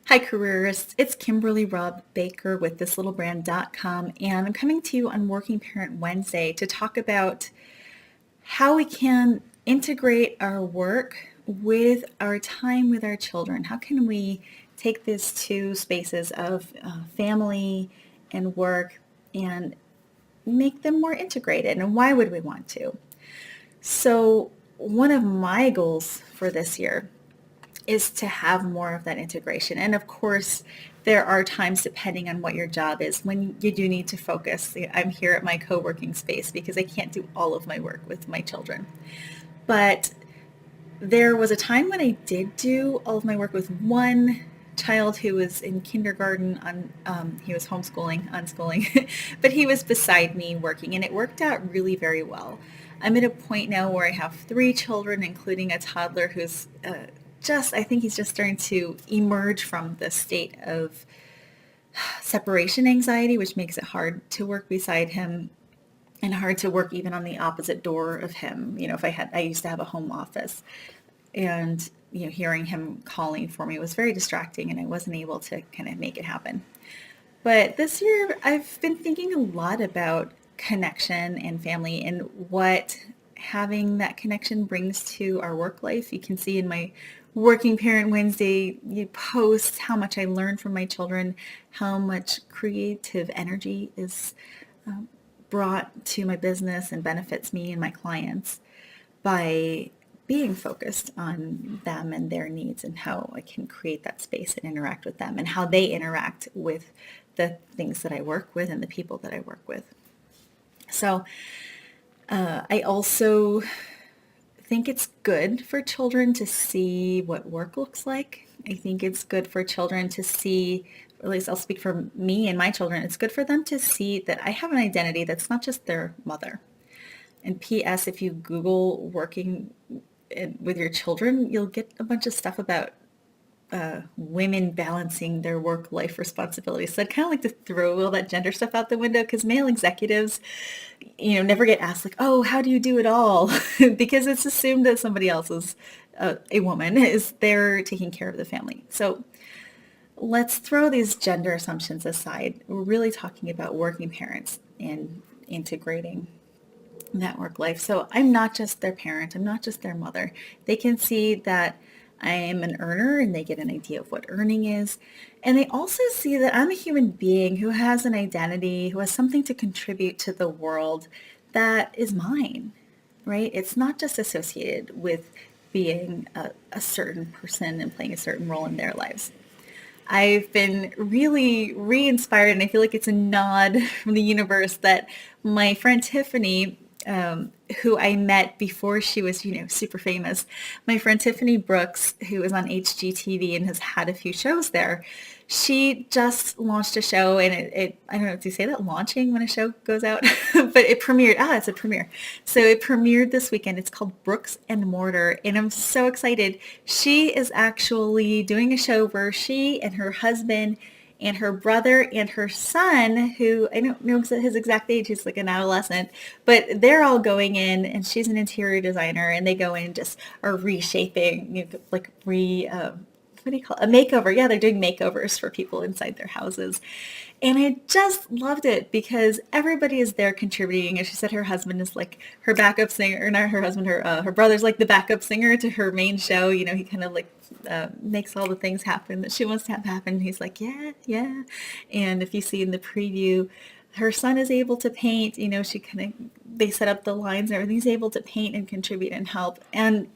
Hi, careerists. It's Kimberly Robb Baker with thislittlebrand.com, and I'm coming to you on Working Parent Wednesday to talk about how we can integrate our work with our time with our children. How can we take these two spaces of family and work and make them more integrated? And why would we want to? So, one of my goals for this year is to have more of that integration. And of course, there are times, depending on what your job is, when you do need to focus. I'm here at my co-working space because I can't do all of my work with my children. But there was a time when I did do all of my work with one child who was in kindergarten. He was unschooling, but he was beside me working, and it worked out really very well. I'm at a point now where I have three children, including a toddler who's I think he's just starting to emerge from the state of separation anxiety, which makes it hard to work beside him and hard to work even on the opposite door of him. I used to have a home office, and hearing him calling for me was very distracting, and I wasn't able to kind of make it happen. But this year, I've been thinking a lot about connection and family and what having that connection brings to our work life. You can see in my Working Parent Wednesday posts how much I learn from my children, how much creative energy is brought to my business and benefits me and my clients by being focused on them and their needs, and how I can create that space and interact with them, and how they interact with the things that I work with and the people that I work with. So I also think it's good for children to see what work looks like. I think it's good for children to see, or at least I'll speak for me and my children, it's good for them to see that I have an identity that's not just their mother. And P.S., if you Google working with your children, you'll get a bunch of stuff about women balancing their work-life responsibilities. So I'd kind of like to throw all that gender stuff out the window, because male executives, never get asked like, oh, how do you do it all? Because it's assumed that somebody else is a woman is there taking care of the family. So let's throw these gender assumptions aside. We're really talking about working parents and integrating that work life. So I'm not just their parent. I'm not just their mother. They can see that I am an earner, and they get an idea of what earning is. And they also see that I'm a human being who has an identity, who has something to contribute to the world that is mine, right? It's not just associated with being a certain person and playing a certain role in their lives. I've been really re-inspired, and I feel like it's a nod from the universe that my friend Tiffany, who I met before she was, super famous, my friend Tiffany Brooks, who is on Hgtv and has had a few shows there, she just launched a show, and I don't know, do you say that, launching when a show goes out? But it premiered, it's a premiere. So it premiered this weekend. It's called Brooks and Mortar, and I'm so excited. She is actually doing a show where she and her husband and her brother and her son, who I don't know his exact age, he's like an adolescent, but they're all going in, and she's an interior designer, and they go in and just are reshaping, what do you call it? A makeover. Yeah, they're doing makeovers for people inside their houses. And I just loved it because everybody is there contributing. And she said her husband is like her backup singer, or not her husband, her brother's like the backup singer to her main show. He kind of like makes all the things happen that she wants to have happen. He's like, yeah, yeah. And if you see in the preview, her son is able to paint. They set up the lines and everything. He's able to paint and contribute and help. And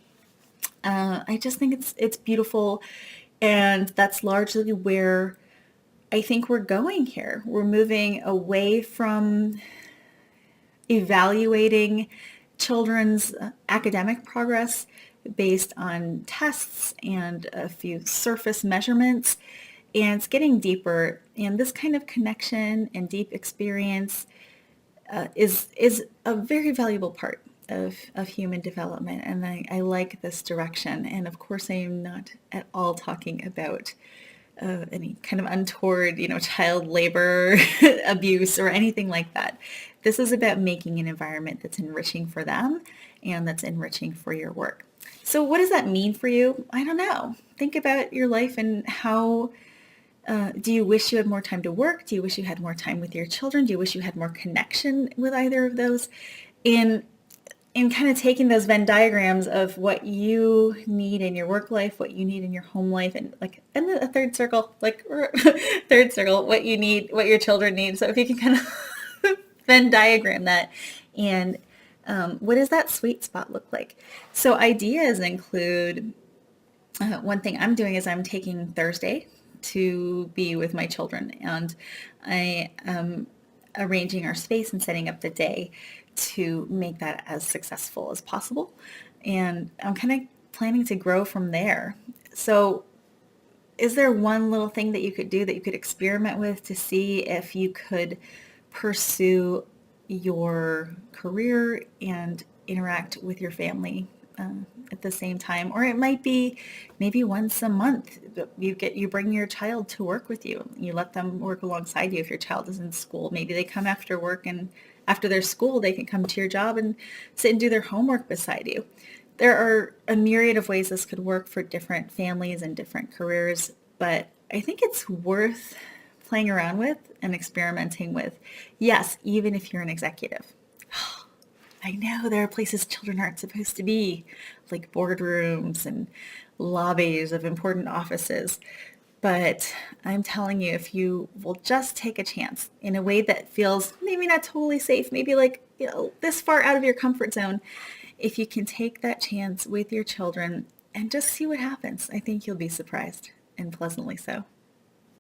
I just think it's beautiful, and that's largely where I think we're going here. We're moving away from evaluating children's academic progress based on tests and a few surface measurements, and it's getting deeper. And this kind of connection and deep experience is a very valuable part of human development, and I like this direction. And of course, I am not at all talking about any kind of untoward, child labor abuse or anything like that. This is about making an environment that's enriching for them and that's enriching for your work. So what does that mean for you? I don't know. Think about your life and how Do you wish you had more time to work? Do you wish you had more time with your children? Do you wish you had more connection with either of those? And in kind of taking those Venn diagrams of what you need in your work life, what you need in your home life, and like, and a third circle, like third circle, what you need, what your children need. So if you can kind of Venn diagram that, and what does that sweet spot look like? So ideas include, one thing I'm doing is I'm taking Thursday to be with my children, and I am arranging our space and setting up the day to make that as successful as possible. And I'm kind of planning to grow from there. So is there one little thing that you could do that you could experiment with to see if you could pursue your career and interact with your family at the same time? Or it might be maybe once a month you bring your child to work with you. You let them work alongside you. If your child is in school, maybe they come after work, and after their school they can come to your job and sit and do their homework beside you. There are a myriad of ways this could work for different families and different careers, but I think it's worth playing around with and experimenting with. Yes, even if you're an executive. I know there are places children aren't supposed to be, like boardrooms and lobbies of important offices. But I'm telling you, if you will just take a chance in a way that feels maybe not totally safe, maybe like, this far out of your comfort zone, if you can take that chance with your children and just see what happens, I think you'll be surprised, and pleasantly so.